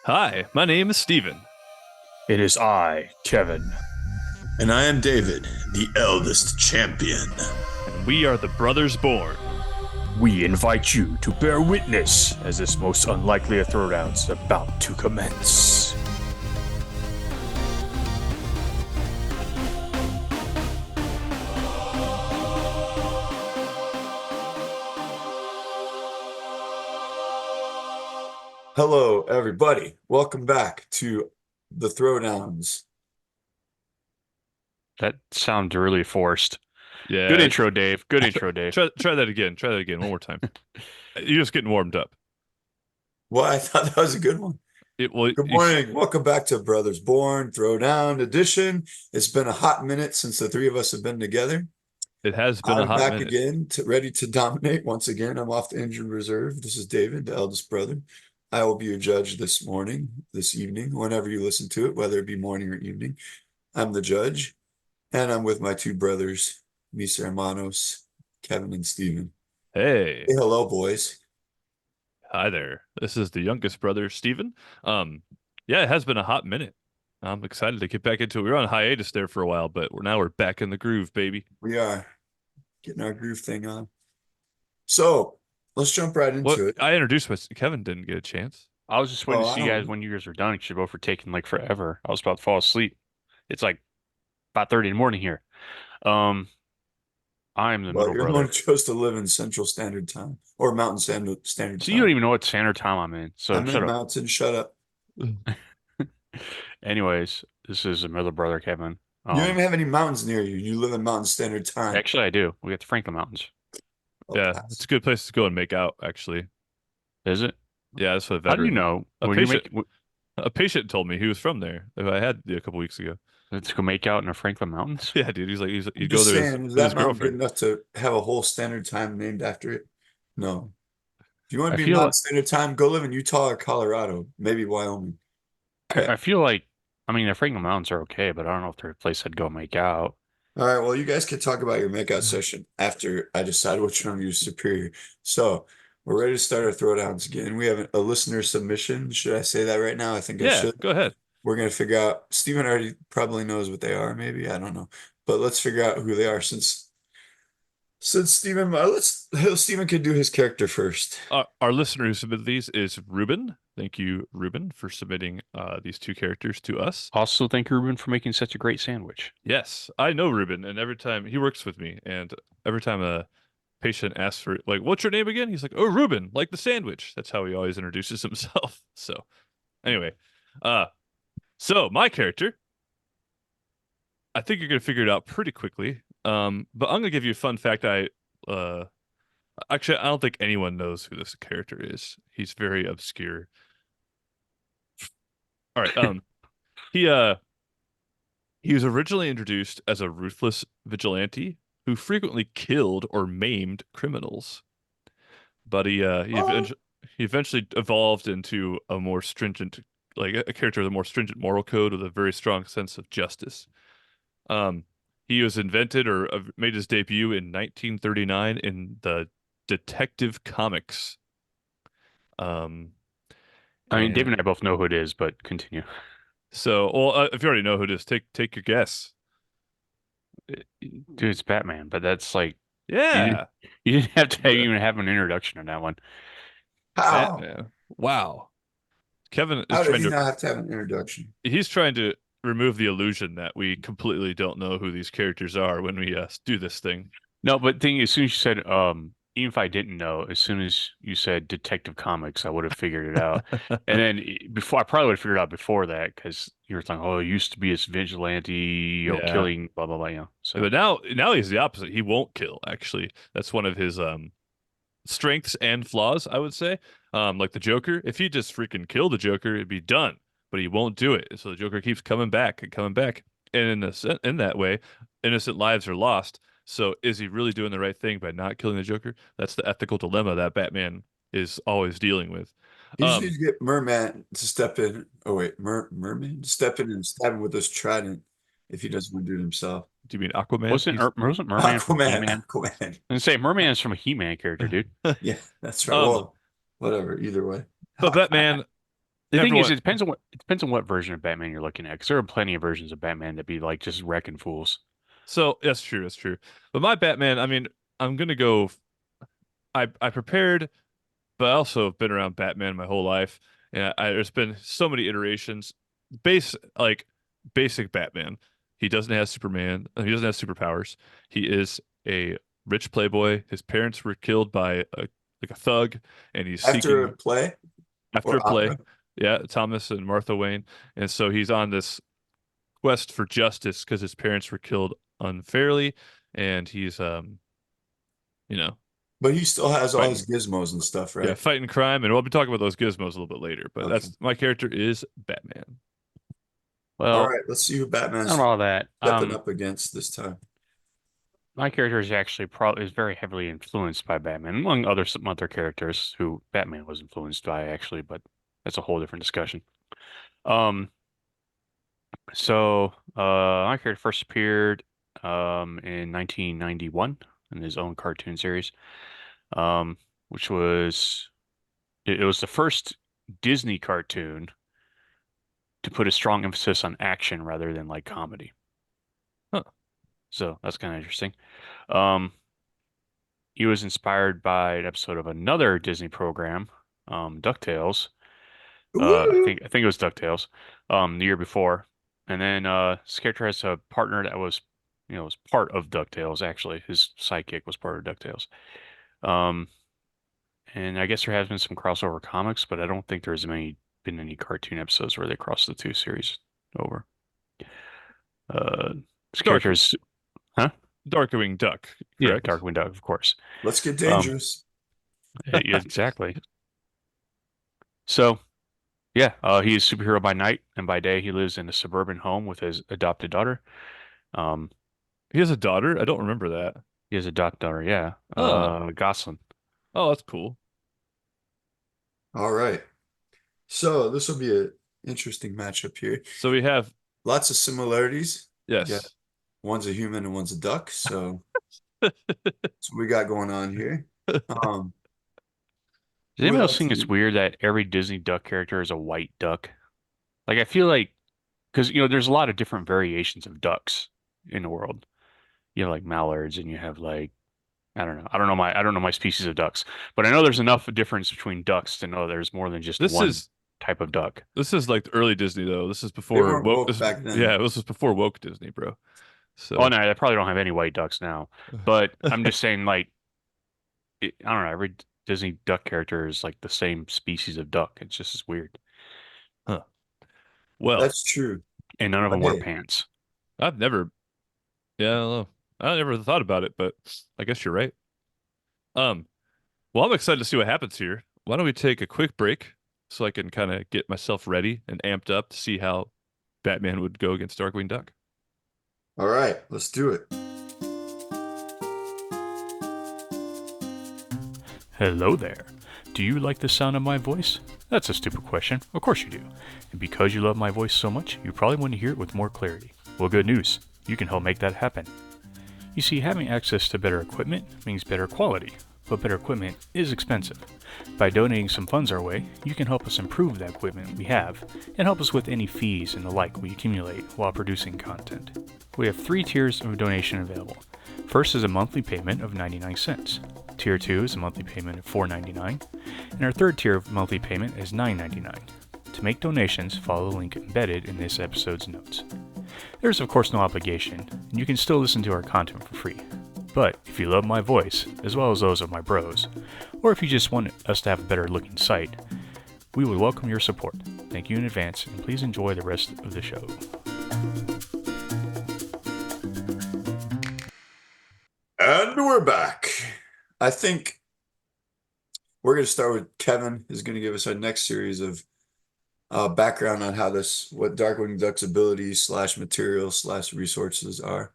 Hi, my name is Steven. It is I, Kevin. And I am David, the eldest champion. And we are the Brothers Born. We invite you to bear witness as this most unlikely of throwdowns is about to commence. Hello, everybody. Welcome back to the Throwdowns. That sounds really forced. Yeah. Good intro, Dave. Good intro, Dave. Try that again. Try that again one more time. You're just getting warmed up. Well, I thought that was a good one. Good morning. Welcome back to Brothers Born Throwdown Edition. It's been a hot minute since the three of us have been together. It has been a hot minute. I'm back again, ready to dominate once again. I'm off the injured reserve. This is David, the eldest brother. I will be your judge this evening, whenever you listen to it, whether it be morning or evening. I'm the judge, and I'm with my two brothers, mis hermanos, Kevin and Steven. Hey. Hey, hello, boys. Hi there. This is the youngest brother, Steven. Yeah, it has been a hot minute. I'm excited to get back into it. We were on hiatus there for a while, but we're back in the groove, baby. We are getting our groove thing on. So let's jump right into it. I introduced myself. Kevin didn't get a chance. I was just waiting to see you guys when you guys are done. You should both for taking like forever. I was about to fall asleep. It's like 5:30 in the morning here. I'm the middle You're brother. the one who chose to live in Central Standard Time or Mountain Standard Time. So you don't even know what standard time I'm in. So I'm in Mountain. Shut up. Anyways, this is the middle brother, Kevin. You don't even have any mountains near you. You live in Mountain Standard Time. Actually, I do. We got the Franklin Mountains. Yeah, it's a good place to go and make out, actually. Is it? Yeah, that's what. How do you know? A patient told me he was from there. I had a couple weeks ago. Let's go make out in the Franklin Mountains. Yeah, dude. He'd go there. Is that mountain good enough to have a whole Standard Time named after it? No. If you want to be Mountain Standard Time, go live in Utah or Colorado, maybe Wyoming. I feel like, the Franklin Mountains are okay, but I don't know if they're a place I'd go make out. All right, well, you guys can talk about your makeout session after I decide which one of you is superior. So we're ready to start our throwdowns again. We have a listener submission. Should I say that right now? I think I should. Go ahead. We're going to figure out. Steven already probably knows what they are, maybe. I don't know. But let's figure out who they are since Steven, Steven could do his character first. Our listener who submitted these is Ruben. Thank you, Ruben, for submitting these two characters to us. Also, thank you, Ruben, for making such a great sandwich. Yes, I know Ruben, and every time he works with me, and every time a patient asks for, like, what's your name again? He's like, oh, Ruben, like the sandwich. That's how he always introduces himself. So, anyway, so my character, I think you're gonna figure it out pretty quickly. But I'm gonna give you a fun fact. Actually, I don't think anyone knows who this character is. He's very obscure. All right. He was originally introduced as a ruthless vigilante who frequently killed or maimed criminals. But he eventually evolved into a more stringent, like a character with a more stringent moral code with a very strong sense of justice. He was invented or made his debut in 1939 in the Detective Comics. David and I both know who it is, but continue. So, if you already know who it is, take your guess. Dude, it's Batman, but that's like, yeah, you didn't have to even have an introduction on that one. How? Batman. Wow. Kevin is How did he not have to have an introduction? He's trying to remove the illusion that we completely don't know who these characters are when we do this thing. No, but as soon as you said, even if I didn't know, as soon as you said Detective Comics, I would have figured it out. And then I probably would have figured it out before that because you were talking, it used to be this vigilante, killing, blah, blah, blah, So, but now he's the opposite. He won't kill, actually. That's one of his strengths and flaws, I would say. Like the Joker, if he just freaking killed the Joker, it'd be done. But he won't do it. So the Joker keeps coming back and coming back. And in that way, innocent lives are lost. So is he really doing the right thing by not killing the Joker? That's the ethical dilemma that Batman is always dealing with. He just needs to get Merman to step in. Oh, wait, Merman? Step in and stab him with his trident if he doesn't want to do it himself. Do you mean Aquaman? Wasn't Merman from He-Man? Aquaman. I say Merman is from a He-Man character, dude. Yeah, that's right. Well, whatever, either way. But Batman The thing is, everyone. it depends on what version of Batman you're looking at. Because there are plenty of versions of Batman that be like just wrecking fools. So that's true. That's true. But my Batman, I mean, I'm gonna go. I prepared, but I also have been around Batman my whole life, and there's been so many iterations. Base like basic Batman. He doesn't have Superman. He doesn't have superpowers. He is a rich playboy. His parents were killed by a thug, and he's After a seeking play after a or play. opera? Yeah, Thomas and Martha Wayne, and so he's on this quest for justice because his parents were killed unfairly, and he's you know, But he still has all fighting his gizmos and stuff, yeah, right? fighting crime, and we'll be talking about those gizmos a little bit later. But Okay. that's my character is Batman. All Well, right, let's see who not Batman's all that. stepping up against this time. My character is actually probably is very heavily influenced by Batman, among other some other characters who Batman was influenced by actually, but that's a whole different discussion. Um, my character first appeared in 1991 in his own cartoon series, um, which was it was the first Disney cartoon to put a strong emphasis on action rather than like comedy. Huh. So that's kind of interesting. Um, he was inspired by an episode of another Disney program, DuckTales. Woo! I think it was DuckTales, the year before. And then this character has a partner that was part of DuckTales actually. His sidekick was part of DuckTales. Um, and I guess there has been some crossover comics, but I don't think there's been any cartoon episodes where they cross the two series over. Uh, this Dark character is, huh? Darkwing Duck, Yeah, correct? Darkwing Duck, of course. Let's get Um, dangerous. yeah, exactly. So, yeah, he is superhero by night, and by day he lives in a suburban home with his adopted daughter. Um, He has a daughter. I don't remember that. he has a adopted daughter, yeah, Oh, Goslin. oh, that's cool. All right. So this will be an interesting matchup here. So we have Lots of similarities. Yeah. yes. One's a human and one's a duck. So that's what we got going on here. Um, Does who would anybody else like think it's to? weird that every Disney duck character is a white duck? Like, I feel like, because, there's a lot of different variations of ducks in the world. You have like mallards and you have like, I don't know. I don't know my species of ducks, but I know there's enough difference between ducks to know there's more than just This one is type of duck. this is like the early Disney though. This is They before weren't woke. woke back Yeah, then. this was before woke Disney, bro. Oh So no, I probably don't have any white ducks now, but I'm just saying like I don't know, every Disney duck character is like the same species of duck. It's just as weird. huh. Well, That's true. And none of But them wear hey, pants. I've never. Yeah, I don't know. I never thought about it, but I guess you're right. Um, well, I'm excited to see what happens here. Why don't we take a quick break so I can kind of get myself ready and amped up to see how Batman would go against Darkwing Duck? all right, let's do it. Hello there. Do you like the sound of my voice? That's a stupid question. Of course you do. And because you love my voice so much, you probably want to hear it with more clarity. Well, good news. You can help make that happen. You see, having access to better equipment means better quality, but better equipment is expensive. By donating some funds our way, you can help us improve the equipment we have and help us with any fees and the like we accumulate while producing content. We have 3 tiers of donation available. First is a monthly payment of 99 cents. Tier 2 is a monthly payment of $4.99, and our third tier of monthly payment is $9.99. To make donations, follow the link embedded in this episode's notes. There is of course no obligation, and you can still listen to our content for free. But if you love my voice, as well as those of my bros, or if you just want us to have a better looking site, we would welcome your support. Thank you in advance, and please enjoy the rest of the show. And we're back. I think we're going to start with Kevin, who's going to give us our next series of background on what Darkwing Duck's abilities / materials / resources are.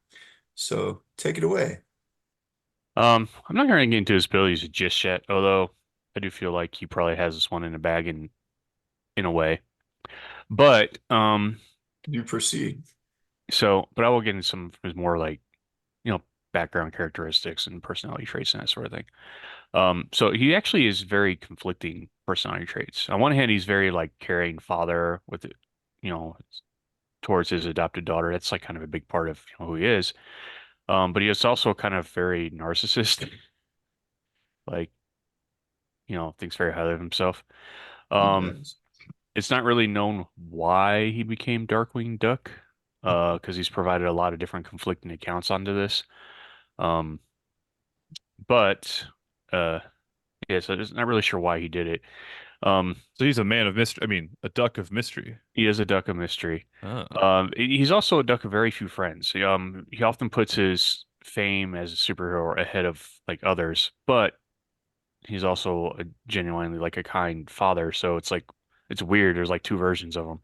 So take it away. I'm not going to get into his abilities just yet, although I do feel like he probably has this one in a bag in a way. But You proceed. but I will get into some of his more like, background characteristics and personality traits and that sort of thing. So he actually is very conflicting personality traits. On one hand, he's very like caring father with it, you know, towards his adopted daughter. That's like kind of a big part of who he is. But he is also kind of very narcissist, like, thinks very highly of himself. He Um, does. it's not really known why he became Darkwing Duck, because he's provided a lot of different conflicting accounts onto this. Um, but uh, yeah, so it's not really sure why he did it. Um, So he's a man of mystery. I mean, a duck of mystery. he is a duck of mystery. Oh. He's also a duck of very few friends. He often puts his fame as a superhero ahead of like others, but he's also a genuinely like a kind father. So it's like it's weird. There's like two versions of him,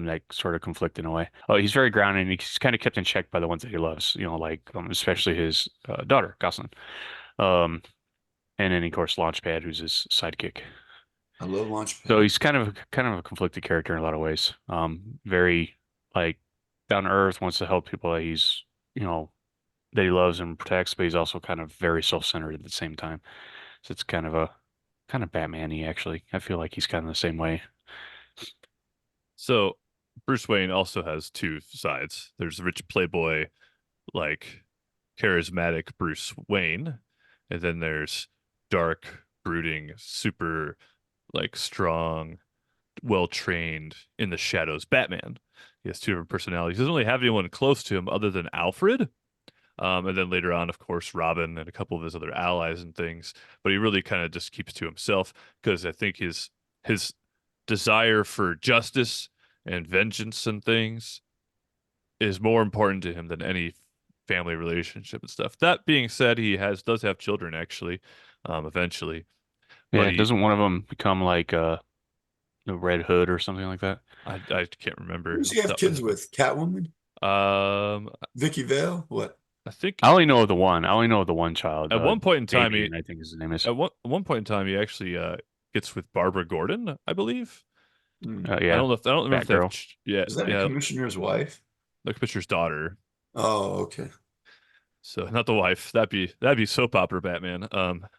that sort of conflict in a way. He's very grounded and he's kind of kept in check by the ones that he loves. Like especially his daughter, Goslin. Um, and then of course Launchpad, who's his sidekick. I love So Launchpad. he's kind of a conflicted character in a lot of ways. Very like down to earth, wants to help people that you know, that he loves and protects, but he's also kind of very self-centered at the same time. So it's kind of Batman-y actually. I feel like he's kind of the same way. So Bruce Wayne also has two sides. There's rich playboy, like charismatic Bruce Wayne, and then there's dark, brooding, super like strong, well trained in the shadows Batman. He has two different personalities. He doesn't really have anyone close to him other than Alfred. And then later on, of course, Robin and a couple of his other allies and things. But he really kind of just keeps to himself because I think his desire for justice and vengeance and things is more important to him than any family relationship and stuff. That being said, he does have children actually, eventually. But Yeah, doesn't one of them become like the Red Hood or something like that? I can't remember Who does off he the have top of my kids head. with? Catwoman? Um, Vicky Vale? What? I think I only know of the one. I only know of the one child. at one point in time Damien, I think his name is. at one point in time he actually gets with Barbara Gordon, I believe. Hmm. Yeah, I don't remember if they have Batgirl. yeah, Is that a yeah, commissioner's wife? the commissioner's daughter. Oh, okay. So not the wife. That'd be soap opera Batman.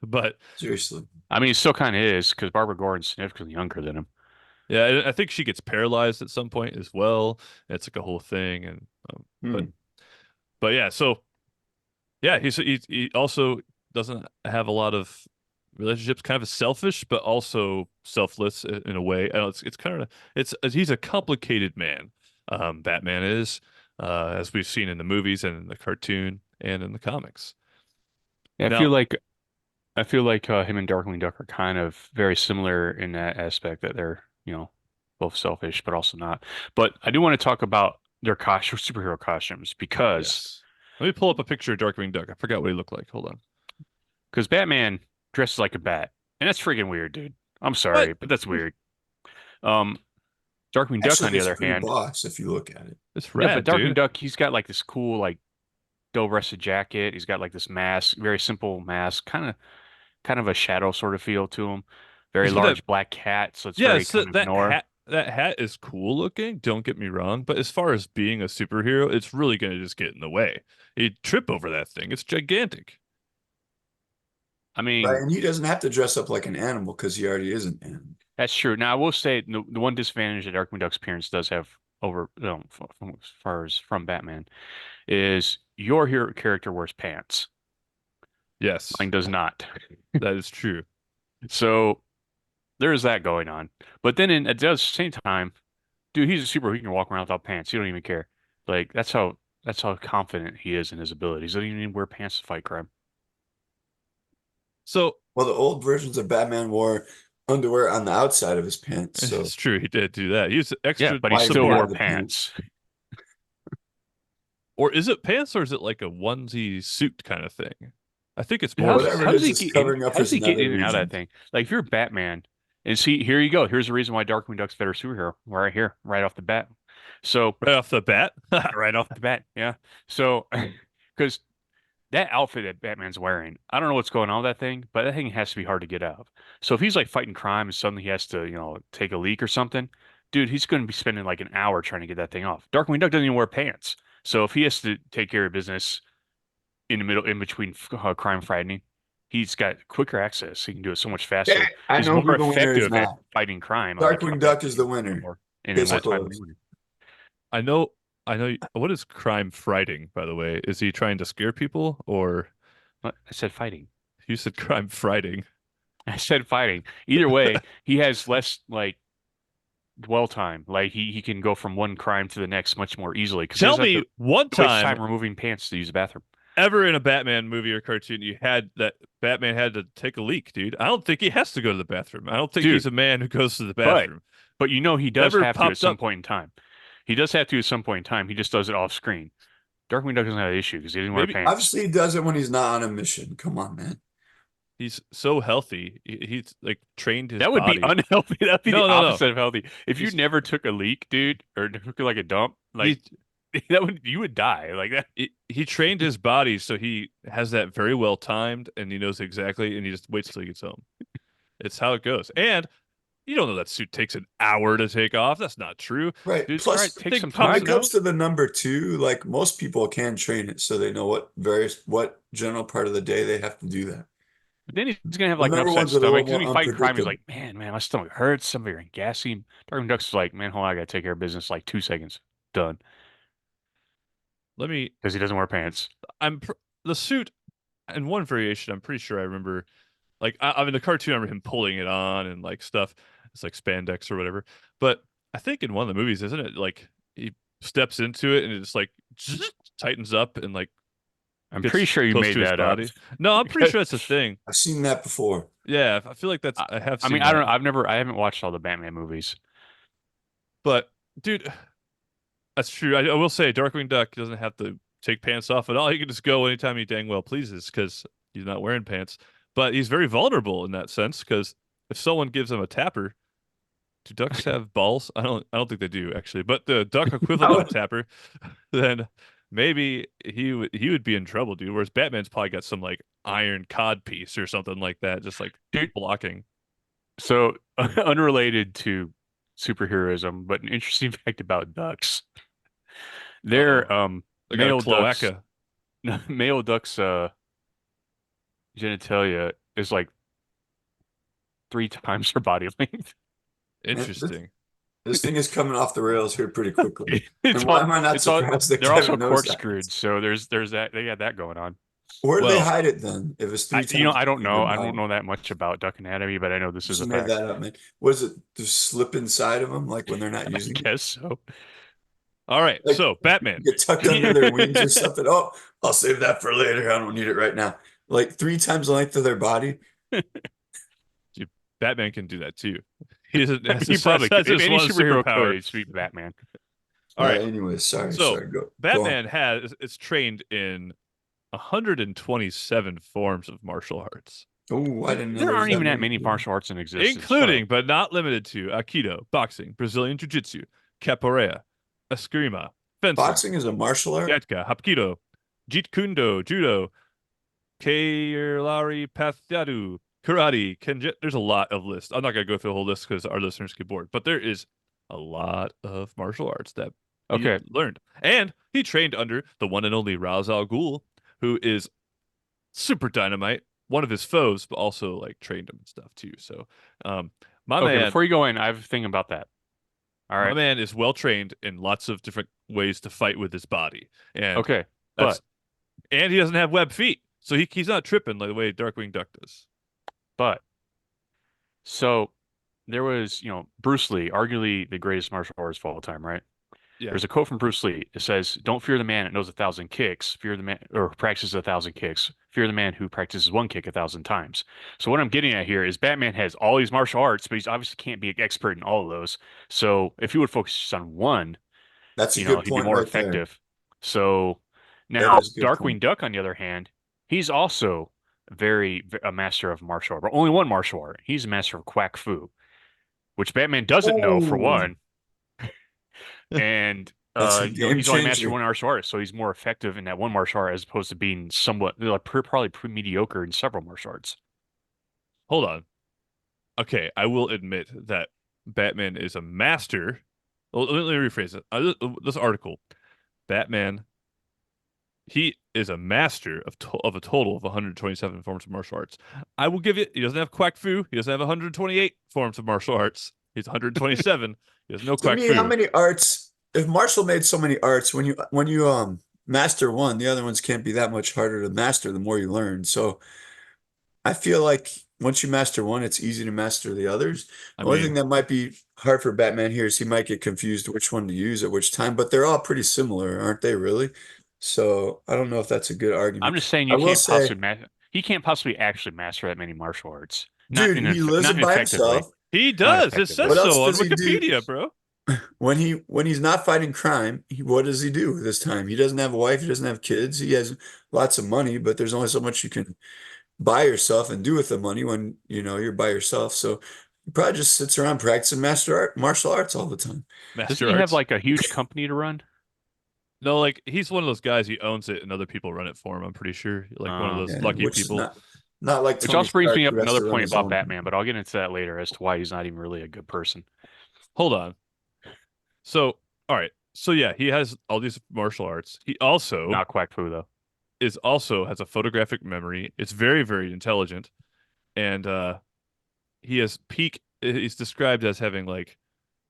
But Seriously. I mean, it still kind of is because Barbara Gordon's significantly younger than him. yeah, I think she gets paralyzed at some point as well. It's like a whole thing, and but Hmm. but yeah, so yeah, he also doesn't have a lot of relationships. Kind of selfish, but also selfless in a way. I know it's kind of he's a complicated man. Batman is, as we've seen in the movies and in the cartoon and in the comics. Yeah, Now, I feel like him and Darkwing Duck are kind of very similar in that aspect that they're, both selfish but also not. But I do want to talk about their costume, superhero costumes, yes. Let me pull up a picture of Darkwing Duck. I forgot what he looked like. Hold on. because Batman dresses like a bat, and that's freaking weird, dude. I'm What? sorry, but that's weird. Um, Darkwing Duck, on Actually, the it's other pretty hand, boss if you look at it. It's yeah, but rad, Darkwing dude. Duck, he's got like this cool, like double-breasted jacket. He's got like this mask, very simple mask, kind of a shadow sort of feel to him. Very He's got that. large black cat, so it's very Yes, kind of noir. that hat is cool looking. Don't get me wrong, but as far as being a superhero, it's really gonna just get in the way. He'd trip over that thing. It's gigantic. I Right. mean, And he doesn't have to dress up like an animal because he already is an animal. that's true. Now, I will say the one disadvantage that Darkwing Duck's appearance does have over, as far as from Batman, is your hero character wears pants. Yes, Mine does not. that is true. So there's that going on. But then at the same time, dude, he's a superhero. He can walk around without pants. He don't even care. Like that's how confident he is in his abilities. He doesn't even need to wear pants to fight crime. So Well, the old versions of Batman wore underwear on the outside of his pants. So it's true. He did do that. He was Yeah, extra but he why still even wore have support. the pants? pants. Or is it pants or is it like a onesie suit kind of thing? I think it's Yeah, more of a whatever How it does is, he it's get in? covering up How does his he get nether in and out of that region. thing? Like if you're Batman, and see, here you go. Here's the reason why Darkwing Duck's a better superhero. Right here, right off the bat. So right off the bat. right off the bat, yeah. So because that outfit that Batman's wearing, I don't know what's going on with that thing, but that thing has to be hard to get out of. So if he's like fighting crime and suddenly he has to, take a leak or something, dude, he's going to be spending like an hour trying to get that thing off. Darkwing Duck doesn't even wear pants. So if he has to take care of business in the middle, in between crime fighting. He's got quicker access. He can do it so much Yeah, faster. I He's know more who the winner is effective at now. fighting crime. Like Darkwing Duck is the winner. and in Case more time than closed. winning. I know. I know. What is crime frighting, by the way? Is he trying to scare people, or What? I said fighting. you said crime frighting? I said fighting. Either way, he has less like dwell time. Like he can go from one crime to the next much more easily because he Tell doesn't have me to one waste time time removing pants to use the bathroom. ever in a Batman movie or cartoon you had that Batman had to take a leak, dude. I don't think he has to go to the bathroom. I don't think he's Dude, a man who goes to the but bathroom. but you know he does Never have to at popped some up. point in time. He does have to at some point in time. He just does it off screen. Darkwing Duck doesn't have an issue because he doesn't wear Maybe pants. Obviously, he does it when he's not on a mission. Come on, man. he's so healthy. He's like trained his That would be body. unhealthy. That'd be the No, no, no. opposite of healthy. If you He's never took a leak, dude, or took like a dump, like he that would you would die like that. he trained his body so he has that very well timed and he knows exactly and he just waits till he gets home. It's how it goes. And you don't know that suit takes an hour to take off. That's not true. Right. Dude, all right, Plus, take thing some when pops it time. comes No, to the number two, like most people can train it so they know what general part of the day they have to do that. but then he's gonna have The like an number upset ones are a little stomach. He's more gonna be fighting crime. He's unpredictable. like, man, my stomach hurts. Somebody and gassy. Darkwing Duck's like, man, hold on, I gotta take care of business. Like 2 seconds, done. Let me Because he doesn't wear pants. I'm pr the suit in one variation, I'm pretty sure I remember like I mean the cartoon I remember him pulling it on and like stuff. It's like spandex or whatever. But I think in one of the movies, isn't it like he steps into it and it just like tightens up and like I'm pretty gets sure you close made to his that up. body. No, I'm pretty sure that's a thing. I've seen that before. Yeah, I feel like that's I, I have I seen mean, I that. don't know. I haven't watched all the Batman movies. But dude, that's true. I will say Darkwing Duck doesn't have to take pants off at all. He can just go anytime he dang well pleases because he's not wearing pants. But he's very vulnerable in that sense because if someone gives him a tapper, do ducks have balls? I don't think they do actually. But the duck equivalent of a tapper, then maybe he would be in trouble, dude. Whereas Batman's probably got some like iron cod piece or something like that, just like Dude, blocking. so unrelated to superheroism, but an interesting fact about ducks. Uh-oh. Their They got a male ducks cloaca. male ducks genitalia is like 3 times their body length. Man, this, Interesting. this thing is coming off the rails here pretty quickly. It's And why all am I not it's all surprised that they're also Kevin knows that? corkscrewed, so there's that they got that going on. Where do they Well, hide it then? If it's three times I don't their know. I don't body? know that much about duck anatomy, but I know this is Just a made fact. that up, man. What is it? Just slip inside of them, like when they're not I using it? guess so. All right, Like so Batman. get tucked under their wings or something. Oh, I'll save that for later. I don't need it right now. Like three times the length of their body. Dude, Batman can do that too. He doesn't. That's He just, probably that's could. If just any one superhero could, superpower. it'd be Batman. All right, Anyways, sorry, so sorry. Go on. Batman it's trained in 127 forms of martial arts, Oh, I didn't know There there was aren't that even that many. many martial arts in existence. including but not limited to Aikido, boxing, Brazilian Jiu-Jitsu, capoeira, eskrima, fencing, Boxing is a martial art. Gatka, Hapkido, Jeet Kune Do, Judo, Kairlari Pathyadu, Karate, Kenjut. There's a lot of lists. I'm not going to go through the whole list because our listeners get bored, but there is a lot of martial arts that he Okay, learned. And he trained under the one and only Ra's al Ghul, who is super dynamite, one of his foes, but also like trained him and stuff too. So, my okay. man, Before you go in, I have a thing about that. All my right. man is well trained in lots of different ways to fight with his body, and Okay, that's but and he doesn't have web feet, so he's not tripping like the way Darkwing Duck does. but so there was, Bruce Lee, arguably the greatest martial artist of all time, right? Yeah. There's a quote from Bruce Lee. It says, "Don't fear the man that knows 1,000 kicks. Fear the man or practices 1,000 kicks. Fear the man who practices one kick 1,000 times." So what I'm getting at here is Batman has all these martial arts, but he's obviously can't be an expert in all of those. So if he would focus just on one, That's a good he'd be point more right there. effective. So That now is a good Darkwing point. Duck, on the other hand, he's also a master of martial art, but only one martial art. He's a master of quack fu, which Batman doesn't know for Oh, one. And that's a game he's only mastered changer. one martial art, so he's more effective in that one martial art as opposed to being somewhat probably pretty mediocre in several martial arts. Hold on. Okay, I will admit that Batman is a master. Well, let me rephrase it. This article, Batman He is a master of a total of 127 forms of martial arts. I will give it. He doesn't have quack fu. He doesn't have 128 forms of martial arts. He's 127. He has no To quack me, how fu. many arts? If Marshall made so many arts, when you master one, the other ones can't be that much harder to master the more you learn. So I feel like once you master one, it's easy to master the others. I The only thing mean, that might be hard for Batman here is he might get confused which one to use at which time, but they're all pretty similar, aren't they, really? So I don't know if that's a good I'm argument. just saying I you will can't say, possibly he can't possibly actually master that many martial arts. dude, he lives Not it by effectively. himself. he Not does. It says What effectively. else so on does he do Wikipedia, bro. when he's not fighting crime? What does he do this time? He doesn't have a wife, he doesn't have kids, he has lots of money, but there's only so much you can buy yourself and do with the money when you're by yourself. So he probably just sits around practicing martial arts all the time. Doesn't Master he have arts. like a huge company to run? No, like he's one of those guys. He owns it, and other people run it for him. I'm pretty sure. Like one of those Yeah, lucky which is people. not like Which Tony also brings Stark me who up has another to run point his about own. Batman, but I'll get into that later as to why he's not even really a good person. Hold on. So, all right. So yeah, he has all these martial arts. He also Not quack foo though. has a photographic memory. It's very, very intelligent, and he has peak. He's described as having like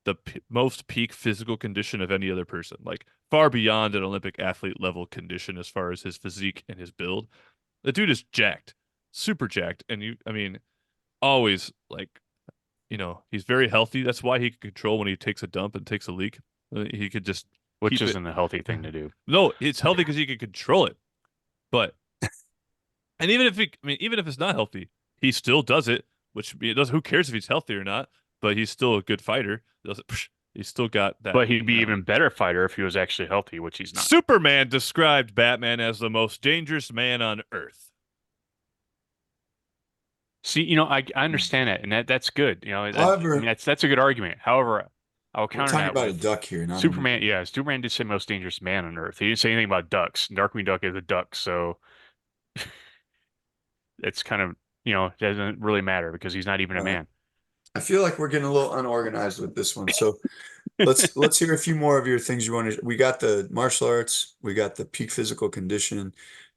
the most peak physical condition of any other person, like far beyond an Olympic athlete level condition as far as his physique and his build. The dude is jacked, super jacked, and I mean, always like, he's very healthy. That's why he can control when he takes a dump and takes a leak. He could just Which keep it. isn't a healthy thing to do. No, it's healthy because he can control it. But and even if it's not healthy, he still does it. Which it does. Who cares if he's healthy or not? But he's still a good fighter. Does it? He's still got that. But he'd be even better fighter if he was actually healthy, which he's not. Superman described Batman as the most dangerous man on Earth. See, I understand that, and that's good. I mean, However, that's a good argument. However, I'll we're counter talking that about a with duck here, not a Superman. man. Yeah, Superman did say most dangerous man on Earth. He didn't say anything about ducks. Darkwing Duck is a duck, so it's kind of it doesn't really matter because he's not even a All right. man. I feel like we're getting a little unorganized with this one. So let's hear a few more of your things you want to. We got the martial arts, we got the peak physical condition.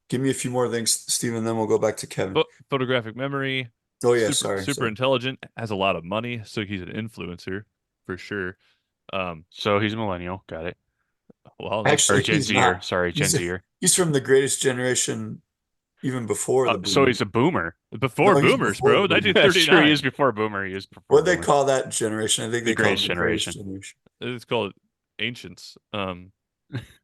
Give me a few more things, Stephen, then we'll go back to Kevin. Photographic memory. Oh yeah, Super sorry. intelligent. Has a lot of money, so he's an influencer for sure. So he's a millennial. Got it. Well, Or Actually, Gen he's Zer. not. Sorry, Gen He's Zer. he's from the greatest generation, even before the So boomers. he's a boomer. before No, he's boomers, before bro. the boomers. That's true. He 1939. is before boomer. He is before What they boomer. call that generation? I think The they call it greatest the greatest generation. generation. It's called ancients.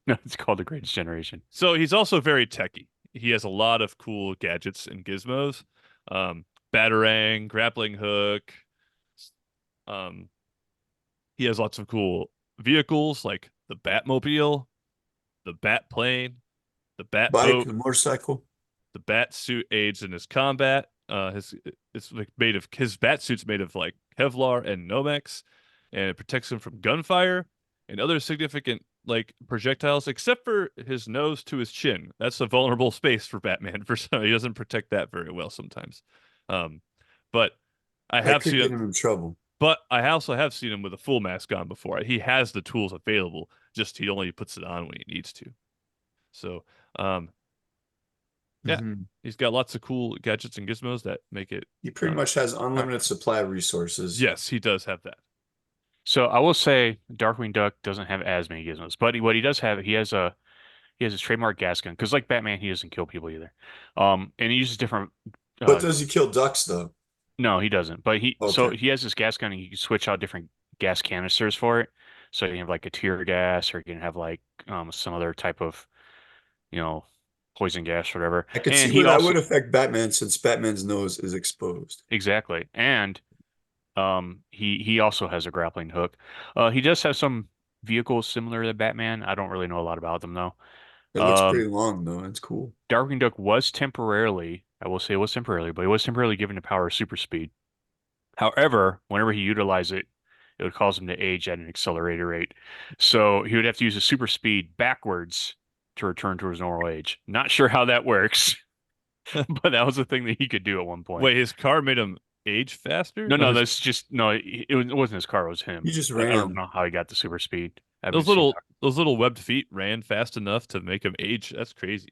No, it's called the greatest generation. So he's also very techy. He has a lot of cool gadgets and gizmos. Batarang, grappling hook. Um, he has lots of cool vehicles like the Batmobile, the Bat plane, the Bat Bike, boat. the motorcycle. The bat suit aids in his combat. It's like made of his bat suit's made of like Kevlar and Nomex, and it protects him from gunfire and other significant like projectiles, except for his nose to his chin. That's a vulnerable space for Batman. For some, he doesn't protect that very well sometimes. Um, but I That have could seen get it. him in trouble. But I also have seen him with a full mask on before. He has the tools available. Just he only puts it on when he needs to. So, yeah, Mhm. he's got lots of cool gadgets and gizmos that make it. He pretty much has unlimited supply of resources. Yes, he does have that. So I will say Darkwing Duck doesn't have as many gizmos, but what he does have, he has his trademark gas gun because like Batman, he doesn't kill people either. And he uses different. But does he kill ducks though? No, he doesn't. But Okay. he has this gas gun and you can switch out different gas canisters for it. So you can have like a tear gas or you can have like some other type of, you know, poison gas or whatever. I could And see he where that also would affect Batman since Batman's nose is exposed. exactly. And he also has a grappling hook. He does have some vehicles similar to Batman. I don't really know a lot about them though. It looks Um, pretty long though. It's cool. Darkwing Duck was temporarily, I will say it was temporarily, but he was temporarily given the power of super speed. However, whenever he utilized it, it would cause him to age at an accelerated rate. So he would have to use his super speed backwards to return to his normal age. Not sure how that works, but that was a thing that he could do at one point. Wait, his car made him age faster? No, No, no, that's just no. It wasn't his car; it was him. He just I don't ran. know how he got the super speed. I those haven't seen. those little webbed feet ran fast enough to make him age. That's crazy.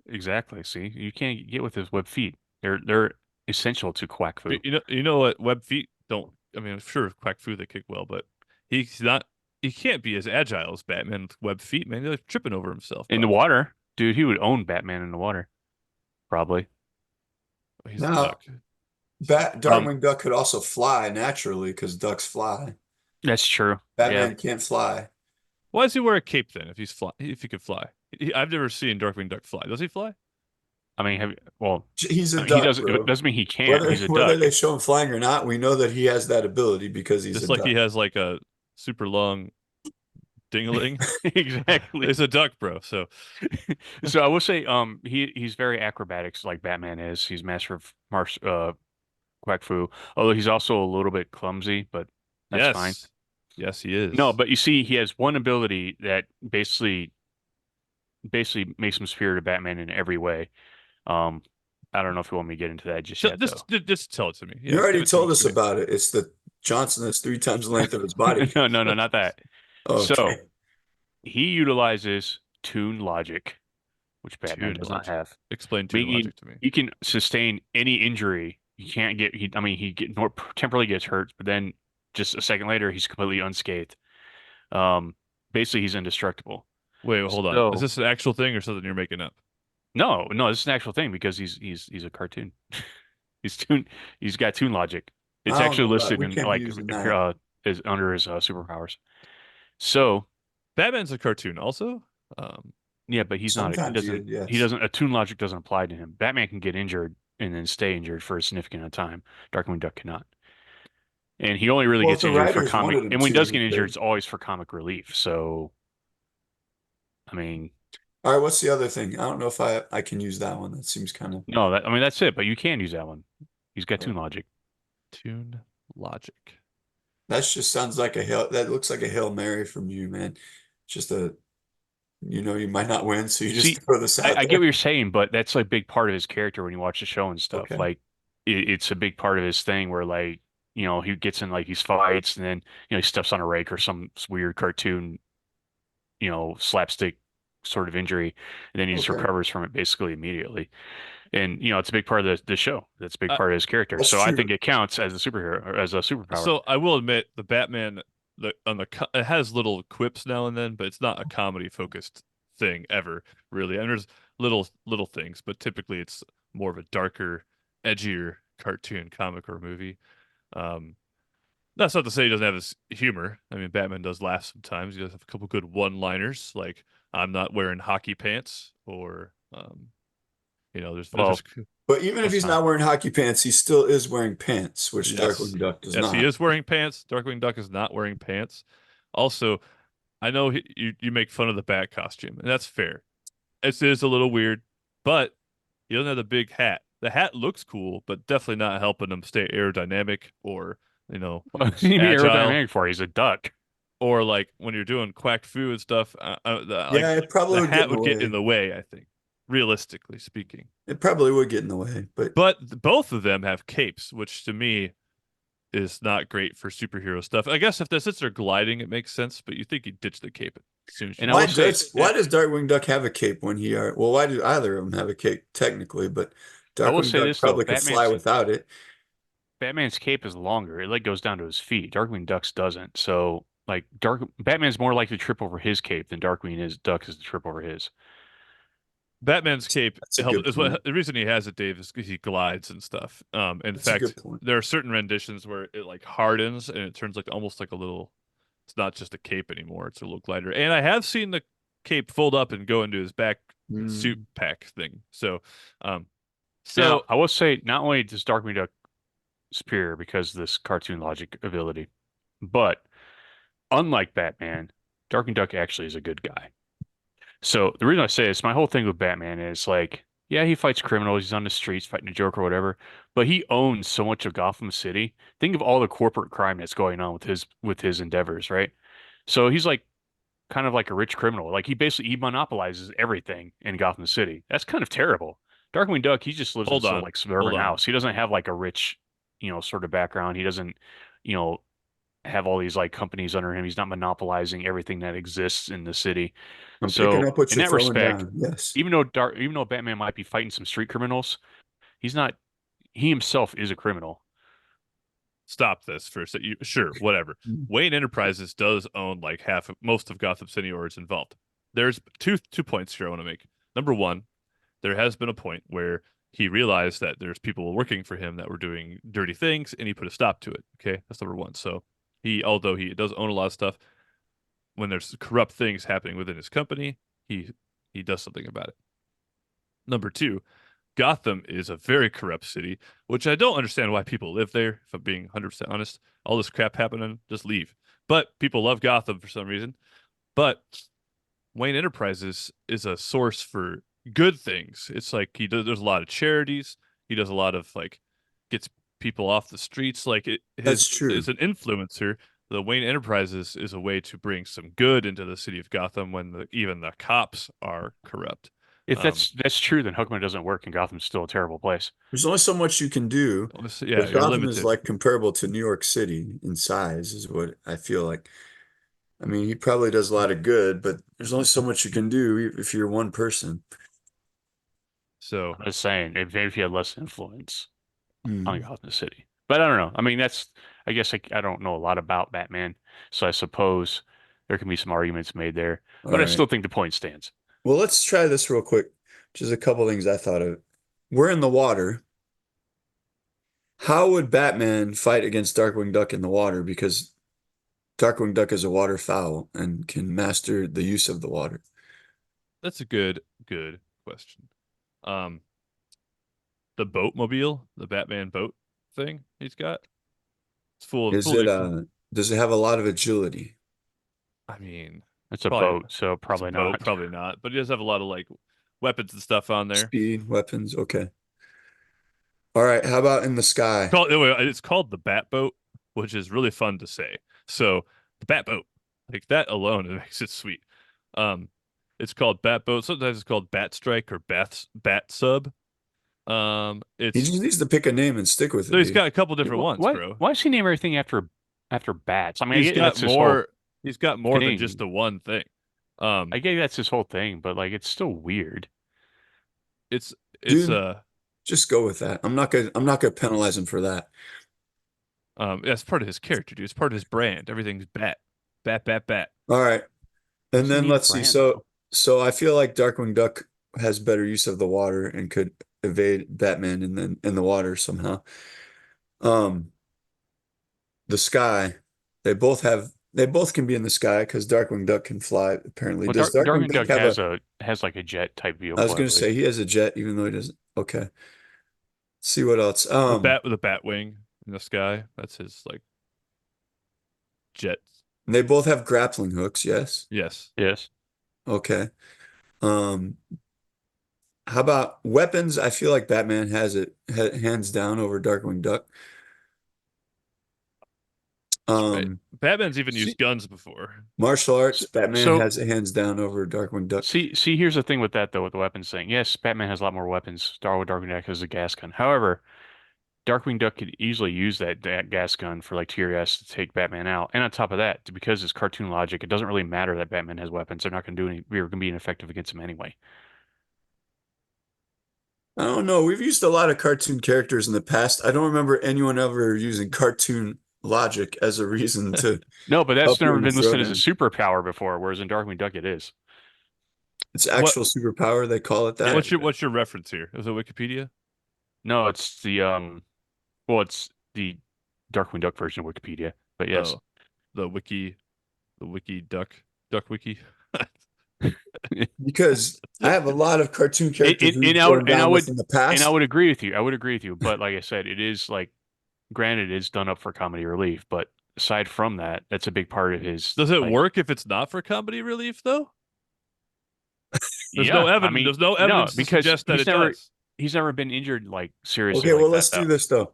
Exactly. See, you can't get with his web feet. They're essential to quack But foo. you know what? Web feet don't. I mean, I'm sure quack fu they kick well, but he's not. He can't be as agile as Batman with web feet, man. He's like tripping over himself, In the probably. water, dude, he would own Batman in the water, probably. He's a Now, duck. Um, Darkwing Duck could also fly naturally because ducks fly. that's true. Yeah. Batman can't fly. Why does he wear a cape then? If he's fly, if he could fly, I've never seen Darkwing Duck fly. Does he fly? I mean, well, He's a I mean, he duck, doesn't. It bro. doesn't mean he can't. Whether He's a whether they duck. show him flying or not, we know that he has that ability because he's a Just like he duck. has like a super long dingling. Exactly. It's a duck, bro. So So I will say, he's very acrobatics like Batman is. He's master of quack fu. Although he's also a little bit clumsy, but that's fine. yes, yes, he No, is. but you see, he has one ability that basically makes him superior to Batman in every way. Um, I don't know if you want me to get into that just So yet, though. just tell it to me. You Yeah, give already it to me. told us Give me. about it. It's the Johnson that's 3 times the length of his body. No, no, no, not that. Okay. So he utilizes tune logic, which Batman Tune does not logic. have. Explain tune Meaning logic to me. he can sustain any injury. You can't get. I mean, he temporarily gets hurt, but then just a second later, he's completely unscathed. Um, basically, he's indestructible. Wait, hold on. Is So this an actual thing or something you're making up? no, no, this is an actual thing because he's a cartoon. He's tune. He's got tune logic. It's I don't actually know about listed we in can't be like using that. is under his superpowers. So Batman's a cartoon also. yeah, but he's not. He Sometimes he doesn't. is, He yes. doesn't. A tune logic doesn't apply to him. Batman can get injured and then stay injured for a significant amount of time. Darkwing Duck cannot. And he only really Well, if gets the injured for writers comic. wanted him And when he does to, get they... injured, it's always for comic relief. So I mean, All right, what's the other thing? I don't know if I can use that one. That seems kind of no, I mean that's it. But you can use that one. He's got tune logic. Tune logic. that just sounds like a Hail, that looks like a Hail Mary from you, man. Just you might not win, so you just See, throw this out I get there. what you're saying, but that's like a big part of his character when you watch the show and stuff. Okay. Like it's a big part of his thing where like, he gets in like these fights and then, he steps on a rake or some weird cartoon, slapstick sort of injury, and then he just Okay. recovers from it basically immediately. And, it's a big part of the show. That's a big Uh, part of his character. That's So I true. think it counts as a superhero or as a superpower. So I will admit the Batman it has little quips now and then, but it's not a comedy focused thing ever, really. And there's little things, but typically it's more of a darker, edgier cartoon, comic or movie. Um, that's not to say he doesn't have his humor. I mean, Batman does laugh sometimes. He does have a couple good one-liners, like "I'm not wearing hockey pants," or Well, there's But even if that's he's not. not wearing hockey pants, he still is wearing pants, which yes, Darkwing Duck does yes, he not. is wearing pants. Darkwing Duck is not wearing pants. Also, I know you make fun of the bat costume, and that's fair. It is a little weird, but he doesn't have the big hat. The hat looks cool, but definitely not helping him stay aerodynamic or, you know, What do you mean agile. aerodynamic for? He's a duck. Or like when you're doing quack fu and stuff, like Yeah, it probably the would get hat in the would get in way. the way, I think, realistically speaking. It probably would get in the way, but But both of them have capes, which to me is not great for superhero stuff. I guess if since they're gliding, it makes sense, but you think he'd ditch the cape as soon as you And I see why will him. say, does Darkwing Duck have a cape when he are well, why do either of them have a cape technically, but I will Darkwing say Duck this though, probably could fly without it. Batman's cape is longer. It like goes down to his feet. Darkwing Duck's doesn't. So like Batman's more likely to trip over his cape than Duck is to trip over his. Batman's cape That's a helps good is point. what the reason he has it, Dave, is because he glides and stuff. In That's a good fact, point. there are certain renditions where it like hardens and it turns like almost like a little. It's not just a cape anymore; it's a little glider. And I have seen the cape fold up and go into his back suit Mm. pack thing. So, um, Now, so I will say not only does Darkwing Duck superior because of this cartoon logic ability, but unlike Batman, Darkwing Duck actually is a good guy. So the reason I say this, my whole thing with Batman is like, yeah, he fights criminals, he's on the streets fighting a Joker or whatever, but he owns so much of Gotham City. Think of all the corporate crime that's going on with his endeavors, right? So he's like kind of like a rich criminal. Like he monopolizes everything in Gotham City. That's kind of terrible. Darkwing Duck, he just lives in hold some on, like hold suburban on. house. He doesn't have like a rich, sort of background. He doesn't, you know, have all these like companies under him. He's not monopolizing everything that exists in the city. I'm picking So up what in you're that throwing respect, down. Yes. even though Batman might be fighting some street criminals, he's not. He himself is a criminal. Stop this for a second. Sure, whatever. Mm. Wayne Enterprises does own like most of Gotham City, or it's involved. There's two points here I want to make. Number one, there has been a point where he realized that there's people working for him that were doing dirty things, and he put a stop to it. Okay, that's number one. So although he does own a lot of stuff, when there's corrupt things happening within his company, he does something about it. Number two, Gotham is a very corrupt city, which I don't understand why people live there, if I'm being 100% honest. All this crap happening, just leave. But people love Gotham for some reason. But Wayne Enterprises is a source for good things. It's like there's a lot of charities. He does a lot of like gets people off the streets. Like That's true. as an influencer, the Wayne Enterprises is a way to bring some good into the city of Gotham when even the cops are corrupt. If that's true, then how come it doesn't work and Gotham's still a terrible place? There's only so much you can do. Yeah, But you're Gotham is limited. like comparable to New York City in size, is what I feel like. I mean, he probably does a lot of good, but there's only so much you can do if you're one person. So I'm just saying, if he had less influence on Mhm. Gotham City. But I don't know. I mean, I guess I don't know a lot about Batman, so I suppose there can be some arguments made there. All But I right. still think the point stands. Well, let's try this real quick. Just a couple things I thought of. We're in the water. How would Batman fight against Darkwing Duck in the water? Because Darkwing Duck is a waterfowl and can master the use of the water. that's a good question. Um, the boatmobile, the Batman boat thing he's got, it's Is full it of. does it have a lot of agility? I mean, It's a probably boat, so it's a probably boat, not. probably not, but he does have a lot of like weapons and stuff on there. Speed, weapons, okay. All right, how about in the sky? It's called the Bat Boat, which is really fun to say. So the Bat Boat, like that alone, it makes it sweet. Um, it's called Bat Boat. Sometimes it's called Bat Strike or Bat Sub. He It's just needs to pick a name and stick with so it, he's dude. got a couple different ones, Why bro. why does he name everything after bats? I mean, I He's get got that's his whole more. He's got more than just thing. the one thing. I Um, get that's his whole thing, but like it's still weird. it's it's Dude, just go with that. I'm not gonna penalize him for that. that's part of his character, dude. It's part of his brand. Everything's bat. All right. And Doesn't then need a let's see. brand So though. so I feel like Darkwing Duck has better use of the water and could evade Batman in the water somehow. Um, the sky, they both can be in the sky because Darkwing Duck can fly, apparently. Well, Does Darkwing Darkwing Duck Duck have a has like a jet type I vehicle, was I gonna believe. say he has a jet, even though he doesn't. Okay. Let's see what else. The bat with a bat wing in the sky. That's his like jet. They both have grappling hooks, yes. Yes. Yes. Okay. Um, how about weapons? I feel like Batman has it hands down over Darkwing Duck. That's right. Um, Batman's even See, used guns before. martial arts, so, Batman so has it hands down over Darkwing Duck. see, here's the thing with that though, with the weapons thing. Yes, Batman has a lot more weapons. Darkwing Duck has a gas gun. However, Darkwing Duck could easily use that gas gun for like tear gas to take Batman out. And on top of that, because it's cartoon logic, it doesn't really matter that Batman has weapons. They're not going to do any. We're going to be ineffective against him anyway. I don't know. We've used a lot of cartoon characters in the past. I don't remember anyone ever using cartoon logic as a reason to No, but that's help you never in a been listed as a throwdown. superpower before, whereas in Darkwing Duck it is. It's What actual superpower, they call it that. Yeah. what's your reference here? Is it Wikipedia? No, it's it's the Darkwing Duck version of Wikipedia. But yes. Oh, the Duck Wiki. Because I have a lot of cartoon characters we've And I thrown would down with in the I past. would agree with you. I would agree with you. But like I said, it is like granted it's done up for comedy relief, but aside from that, that's a big part of his Does it like work if it's not for comedy relief though? yeah, I mean There's no no, evidence to because suggest that it does. he's never been injured like seriously Okay, like well, that let's do though. this though.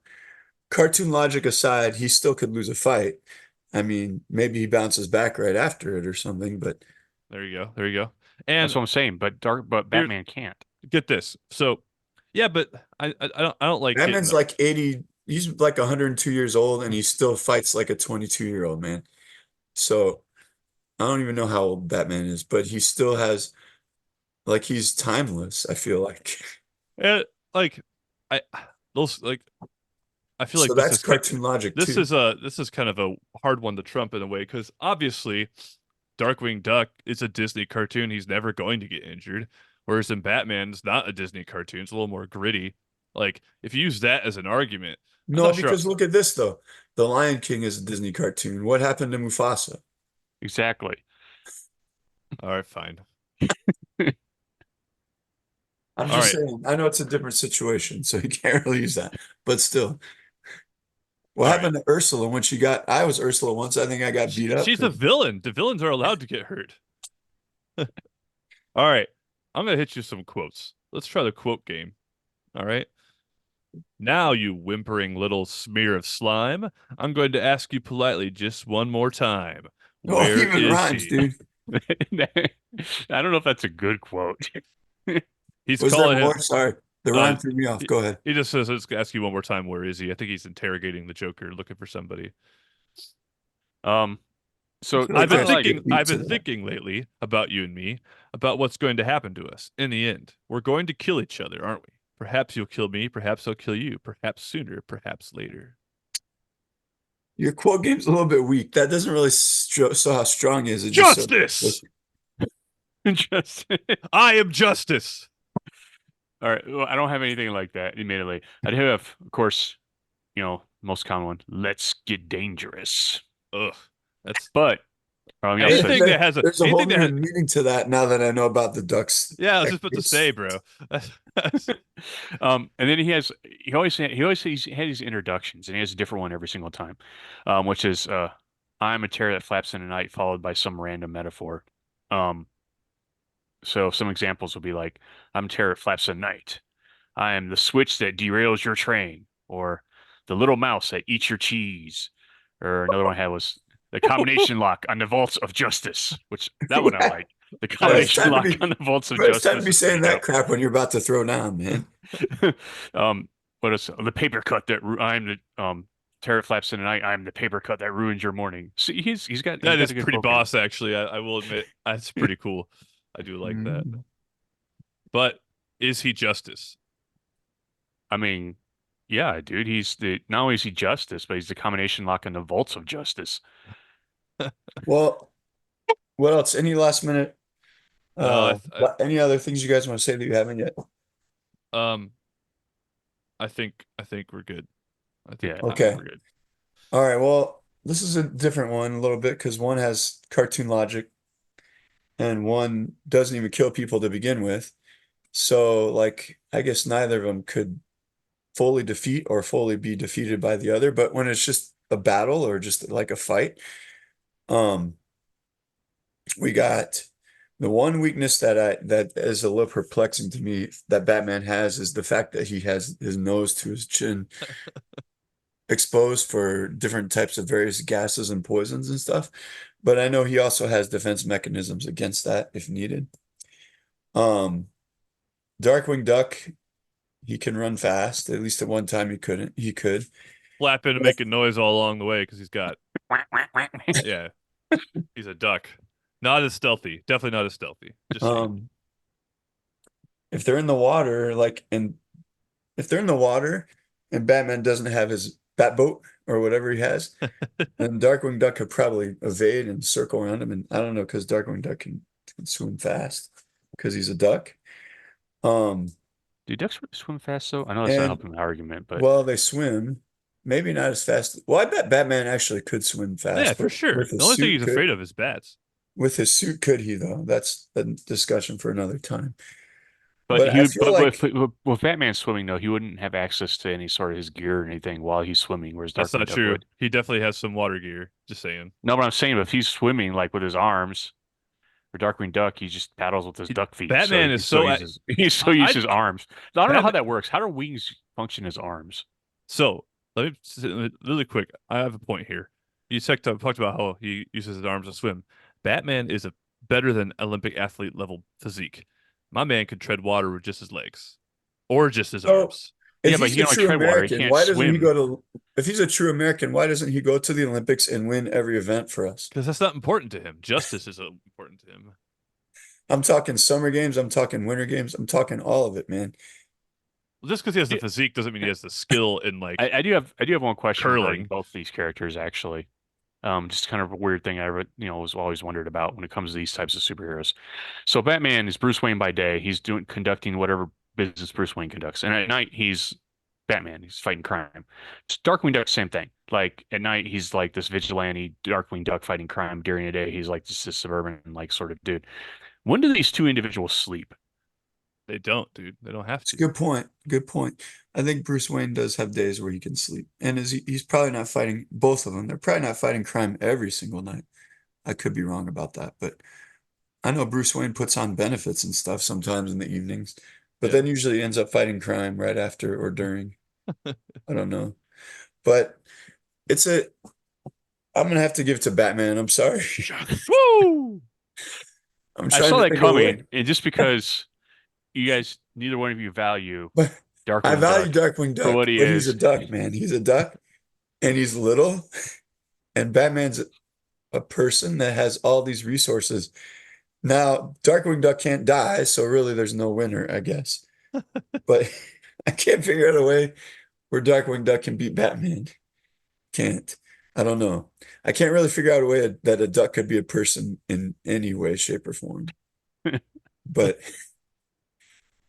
Cartoon logic aside, he still could lose a fight. I mean, maybe he bounces back right after it or something, but There you go. There you go. That's And what I'm saying. But here, Batman can't. get this. So, yeah, but I don't like getting Batman's like 80 he's like 102 years old and he still fights like a 22-year-old man. So I don't even know how old Batman is, but he still has like he's timeless, I feel like. And like I those like I feel So like this that's is kind cartoon logic too. this is kind of a hard one to trump in a way because obviously Darkwing Duck is a Disney cartoon. He's never going to get injured. Whereas in Batman's not a Disney cartoon. It's a little more gritty. Like if you use that as an argument, I'm No, not sure. because look at this though. The Lion King is a Disney cartoon. What happened to Mufasa? Exactly. All right, fine. I'm All just right. saying, I know it's a different situation, so you can't really use that. But still, what All right. happened to Ursula when she got, I was Ursula once. I think I got beat up She's a because, villain. The villains are allowed to get hurt. All right. I'm gonna hit you some quotes. Let's try the quote game. All right. Now, you whimpering little smear of slime, I'm going to ask you politely just one more time. oh, it Where even is rhymes, he? dude. I don't know if that's a good quote. He's Was there calling him. more? Sorry, the Uh, rhyme threw me off. he, Go ahead. he just says, "Let's ask you one more time. Where is he?" I think he's interrogating the Joker, looking for somebody. Um, I so feel I like kind I of should like, get beat I've to been that. thinking lately about you and me, about what's going to happen to us in the end. We're going to kill each other, aren't we? Perhaps you'll kill me. Perhaps I'll kill you. Perhaps sooner. Perhaps later. Your quote game's a little bit weak. That doesn't really show how strong he is. It just shows. Justice. just I am justice. all right. Well, I don't have anything like that, admittedly. I do have, of course, most common one. Let's get dangerous. Ugh. That's But he also anything says, that has a There's a whole anything that new has. meaning to that now that I know about the ducks. Yeah, I was just about to say, Techniques. bro. and then he always he's had these introductions, and he has a different one every single time, which is I'm a terror that flaps in the night, followed by some random metaphor. Um, so some examples will be like, I'm a terror that flaps in the night. I am the switch that derails your train, or the little mouse that eats your cheese. Or another one I had was the combination lock on the vaults of justice, which that one I Yeah. like. The Bro, it's combination time to lock be on the vaults of bro, it's time to justice be is pretty saying that dope. crap when you're about to throw down, man. um, what is the paper cut that I'm the terror flaps in the night. I'm the paper cut that ruins your morning. See, he's That got is a good pretty quote game. boss, actually. I will admit, that's pretty cool. I do like that. Mm. But is he justice? I mean, yeah, dude, he's the not only is he justice, but he's the combination lock on the vaults of justice. Well, what else? Any last minute No, any other things you guys want to say that you haven't yet? um, I think we're good. Yeah, I think Okay. we're good. All right. Well, this is a different one a little bit because one has cartoon logic and one doesn't even kill people to begin with. So, like, I guess neither of them could fully defeat or fully be defeated by the other. But when it's just a battle or just like a fight, um, we got the one weakness that is a little perplexing to me that Batman has is the fact that he has his nose to his chin exposed for different types of various gases and poisons and stuff. But I know he also has defense mechanisms against that if needed. Um, Darkwing Duck, he can run fast. At least at one time he couldn't. He could. Flapping and making noise all along the way because he's got, yeah, he's a duck. Not as stealthy. Definitely not as stealthy. Just saying. Um, if they're in the water, like, and if they're in the water and Batman doesn't have his bat boat or whatever he has, then Darkwing Duck could probably evade and circle around him. And I don't know, because Darkwing Duck can swim fast because he's a duck. Um, do ducks swim fast though? I know that's not and helping the argument, but well, they swim, maybe not as fast. Well, I bet Batman actually could swim Yeah, fast, for but sure. The only thing he's afraid of is bats. with his suit could he though? That's a discussion for another time. but But he I would feel but like with Batman swimming though, he wouldn't have access to any sort of his gear or anything while he's swimming, whereas That's Darkwing not Duck true. would. He definitely has some water gear. Just saying. No, but I'm saying if he's swimming like with his arms, for Darkwing Duck, he just paddles with his duck feet, so Batman he is can still so. use his he can still use I his arms. So I don't know how Batman. that works. How do wings function as arms? So let me really quick. I have a point here. You talked about how he uses his arms to swim. Batman is a better than Olympic athlete level physique. My man could tread water with just his legs or just his so. arms. If Yeah, but he's he a can only true tread water. He American, can't why doesn't he swim. go to, if he's a true American, why doesn't he go to the Olympics and win every event for us? Because that's not important to him. Justice is important to him. I'm talking summer games, I'm talking winter games, I'm talking all of it, man. Well, just because he has the physique doesn't mean he has the skill in like I do have one question regarding curling. both these characters actually. Just kind of a weird thing was always wondered about when it comes to these types of superheroes. So Batman is Bruce Wayne by day. He's conducting whatever business Bruce Wayne conducts, and at night he's Batman. He's fighting crime. Darkwing Duck, same thing. Like at night he's like this vigilante Darkwing Duck fighting crime. During the day he's like just this suburban like sort of dude. When do these two individuals sleep? They don't, dude. They don't have It's a to. good point. Good point. I think Bruce Wayne does have days where he can sleep. And he's probably not fighting both of them. They're probably not fighting crime every single night. I could be wrong about that, but I know Bruce Wayne puts on benefits and stuff sometimes in the evenings, but Yeah. then usually ends up fighting crime right after or during. I don't know. But it's a I'm gonna have to give it to Batman. I'm sorry. Woo! I'm I trying saw to that think of coming, what, and just because you guys, neither one of you value but I Darkwing value Duck Darkwing for Duck, what he but he's a is. duck, man. He's a duck and he's little, and Batman's a person that has all these resources. Now, Darkwing Duck can't die, so really there's no winner, I guess. But I can't figure out a way where Darkwing Duck can beat Batman. Can't. I don't know. I can't really figure out a way that a duck could be a person in any way, shape, or form. But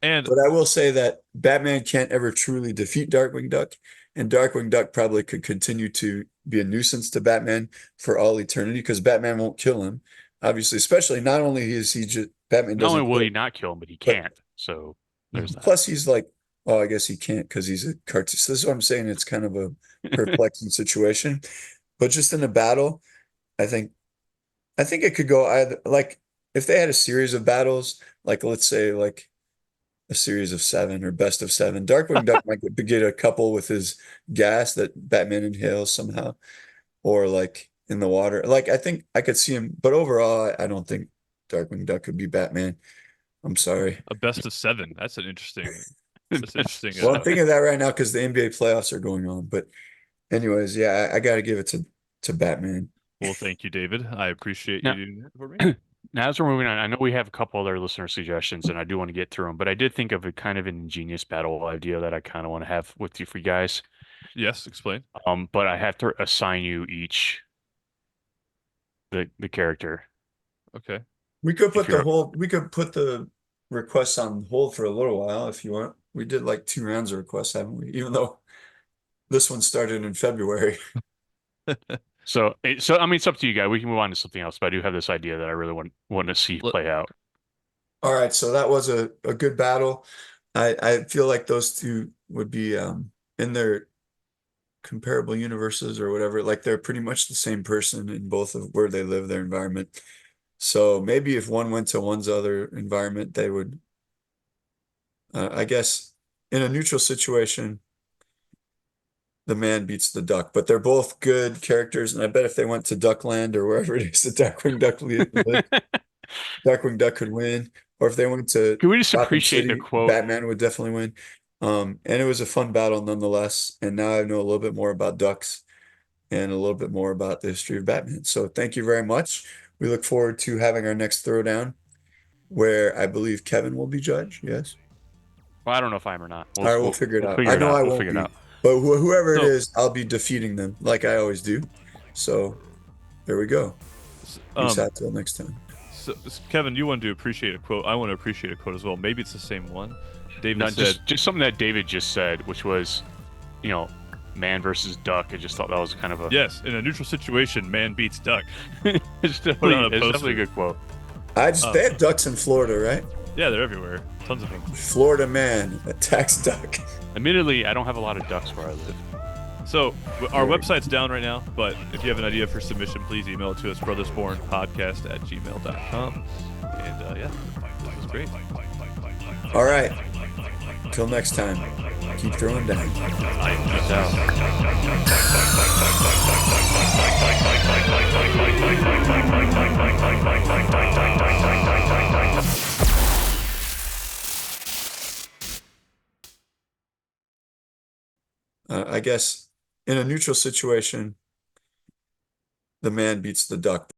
And but I will say that Batman can't ever truly defeat Darkwing Duck, and Darkwing Duck probably could continue to be a nuisance to Batman for all eternity because Batman won't kill him. Obviously, especially not only is he just Batman Not only doesn't will kill, he not kill him, but he but can't. So there's that. plus he's like, oh, I guess he can't because he's a cartoon. So this is what I'm saying. It's kind of a perplexing situation. But just in a battle, I think I think it could go either like if they had a series of battles, like let's say like a series of seven or best of seven. Darkwing Duck might get a couple with his gas that Batman inhales somehow, or like in the water. Like I think I could see him, but overall, I don't think Darkwing Duck could be Batman. I'm sorry. a best of seven. That's an interesting. That's interesting. Well, I'm thinking of that right now because the NBA playoffs are going on. But anyways, yeah, I got to give it to Batman. Well, thank you, David. I appreciate you Now, doing that for me. now as we're moving on, I know we have a couple other listener suggestions, and I do want to get through them. But I did think of a kind of an ingenious battle idea that I kind of want to have with you for you guys. Yes, explain. But I have to assign you each the character. Okay. We could If you're we could put the requests on hold for a little while if you want. We did like 2 rounds of requests, haven't we? Even though this one started in February. so I mean it's up to you guys. We can move on to something else, but I do have this idea that I really want to see Let- play out. All right, so that was a good battle. I feel like those two would be in their comparable universes or whatever. Like they're pretty much the same person in both of where they live, their environment. So maybe if one went to one's other environment, they would, I guess, in a neutral situation, the man beats the duck. But they're both good characters, and I bet if they went to Duckland or wherever it is that Darkwing Duck lives, Darkwing Duck could win. Or if they went to Can we just Gotham appreciate the City, quote? Batman would definitely win. And it was a fun battle nonetheless. And now I know a little bit more about ducks and a little bit more about the history of Batman. So thank you very much. We look forward to having our next throwdown where I believe Kevin will be judge. Yes. Well, I don't know if I am or not. All right, we'll figure it we'll out. figure I it know out. I We'll won't figure it be, out. but whoever it So- is, I'll be defeating them like I always do. So there we go. Peace out till next time. So, Kevin, you wanted to appreciate a quote. I want to appreciate a quote as well. Maybe it's the same one. David No, said, just something that David just said, which was, man versus duck. I just thought that was kind of a "Yes, in a neutral situation, man beats duck." it's Put on a definitely poster. a good quote. They have ducks in Florida, right? Yeah, they're everywhere. Tons of them. Florida man attacks duck. Admittedly, I don't have a lot of ducks where I live. So our website's down right now, but if you have an idea for submission, please email it to us, brothersbornpodcast@gmail.com. And yeah, this was great. All right. Till next time. Keep throwing down. Peace out. I guess in a neutral situation, the man beats the duck.